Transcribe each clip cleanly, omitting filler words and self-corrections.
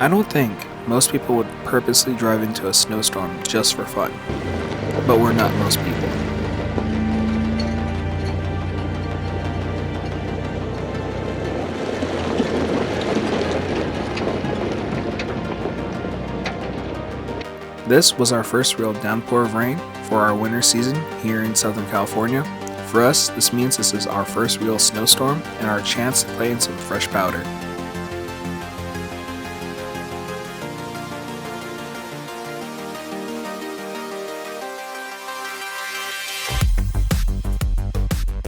I don't think most people would purposely drive into a snowstorm just for fun, but we're not most people. This was our first real downpour of rain for our winter season here in Southern California. For us, this means this is our first real snowstorm and our chance to play in some fresh powder.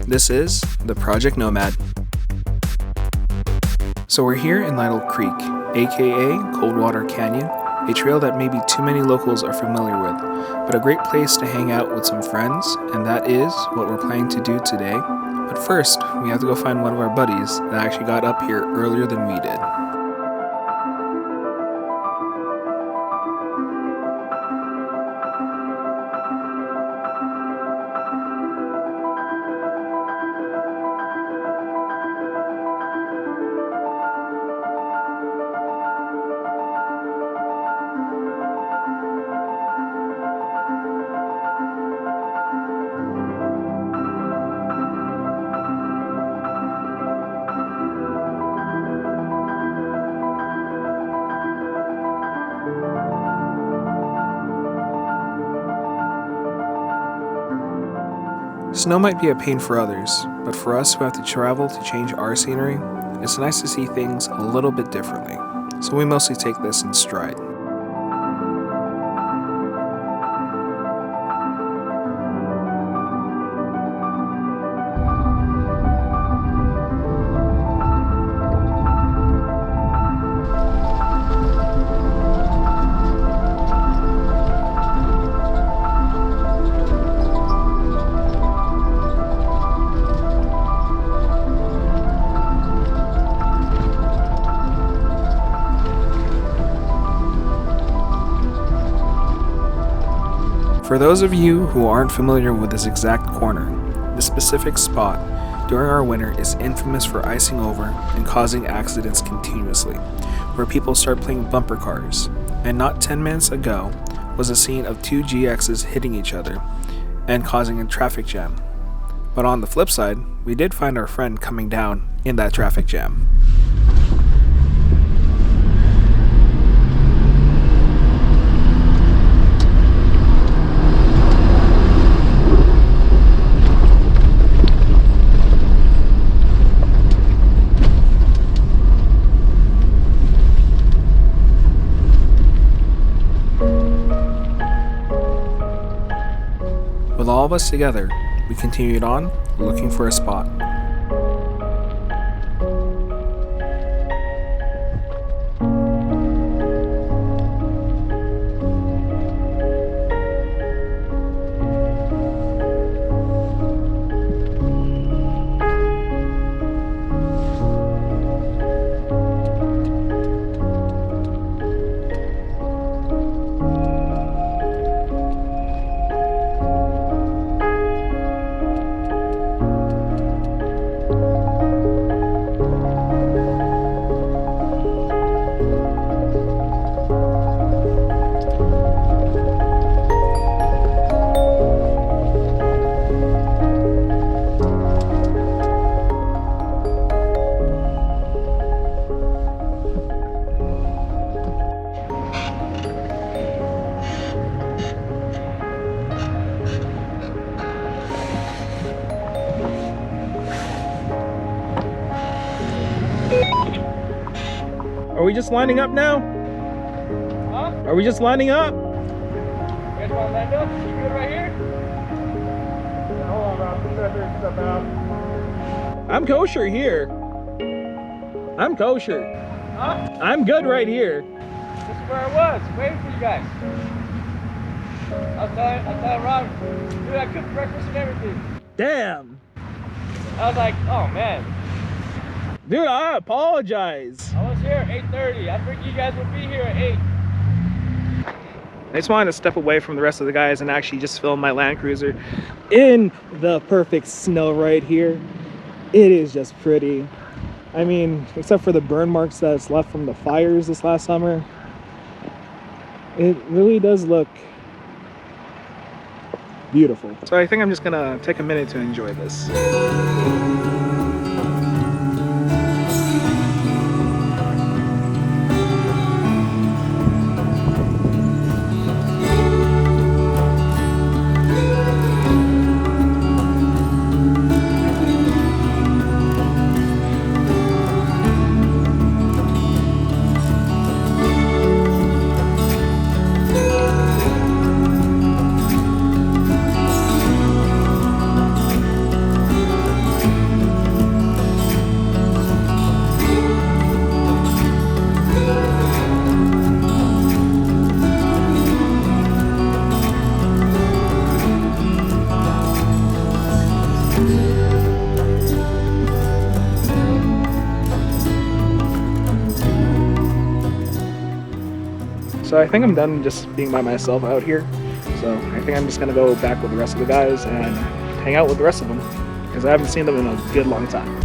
This is the Project Nomad. So we're here in Lytle Creek, aka Coldwater Canyon, a trail that maybe too many locals are familiar with, but a great place to hang out with some friends, and that is what we're planning to do today. But first, we have to go find one of our buddies that actually got up here earlier than we did. Snow might be a pain for others, but for us who have to travel to change our scenery, it's nice to see things a little bit differently, so we mostly take this in stride. For those of you who aren't familiar with this exact corner, this specific spot during our winter is infamous for icing over and causing accidents continuously, where people start playing bumper cars, and not 10 minutes ago was a scene of two GXs hitting each other and causing a traffic jam. But on the flip side, we did find our friend coming down in that traffic jam. With all of us together, we continued on looking for a spot. Are we just lining up now? Huh? Are we just lining up? You guys want to land up? You good right here? Yeah, hold on, Rob. I'm trying to figure stuff out. I'm kosher here. I'm kosher. Huh? I'm good right here. This is where I was, waiting for you guys. I was telling Rob, dude, I cooked breakfast and everything. Damn. I was like, oh man. Dude, I apologize. I was here at 8:30. I figured you guys would be here at 8. I just wanted to step away from the rest of the guys and actually just film my Land Cruiser in the perfect snow right here. It is just pretty. I mean, except for the burn marks that's left from the fires this last summer, it really does look beautiful. So I think I'm just gonna take a minute to enjoy this. So I think I'm done just being by myself out here. So I think I'm just gonna go back with the rest of the guys and hang out with the rest of them, because I haven't seen them in a good long time.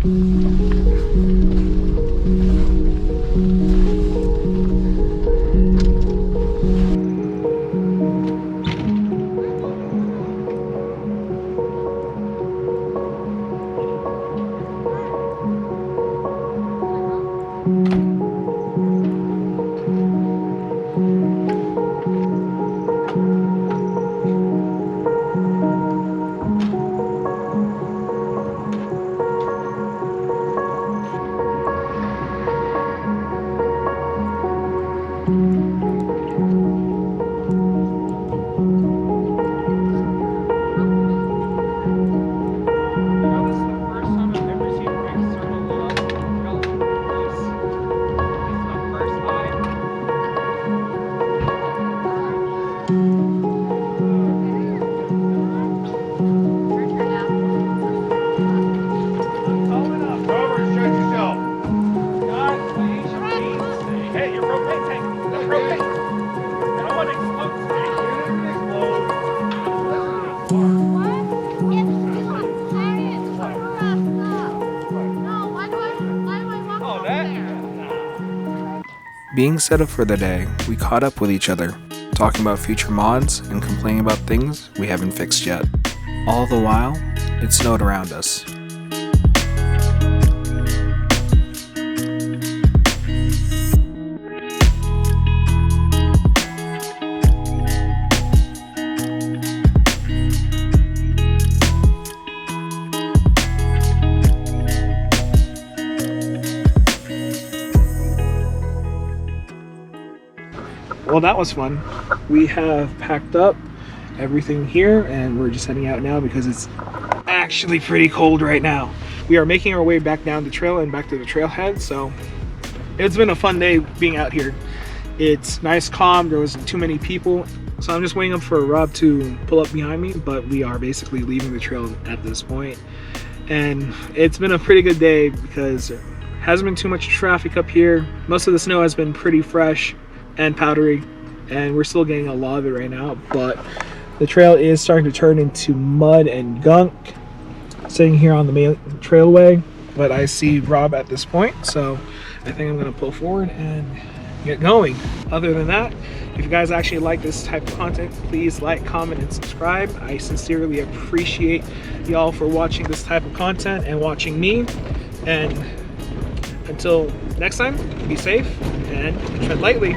Being set up for the day, we caught up with each other, talking about future mods and complaining about things we haven't fixed yet. All the while, it snowed around us. Well, that was fun. We have packed up everything here and we're just heading out now because it's actually pretty cold right now. We are making our way back down the trail and back to the trailhead, so it's been a fun day being out here. It's nice, calm, there wasn't too many people, so I'm just waiting up for Rob to pull up behind me, but we are basically leaving the trail at this point. And it's been a pretty good day because there hasn't been too much traffic up here. Most of the snow has been pretty fresh and powdery, and we're still getting a lot of it right now, but the trail is starting to turn into mud and gunk sitting here on the main trailway. But I see Rob at this point, so I think I'm gonna pull forward and get going. Other than that, if you guys actually like this type of content, please like, comment, and subscribe. I sincerely appreciate y'all for watching this type of content and watching me. And until next time, be safe and tread lightly.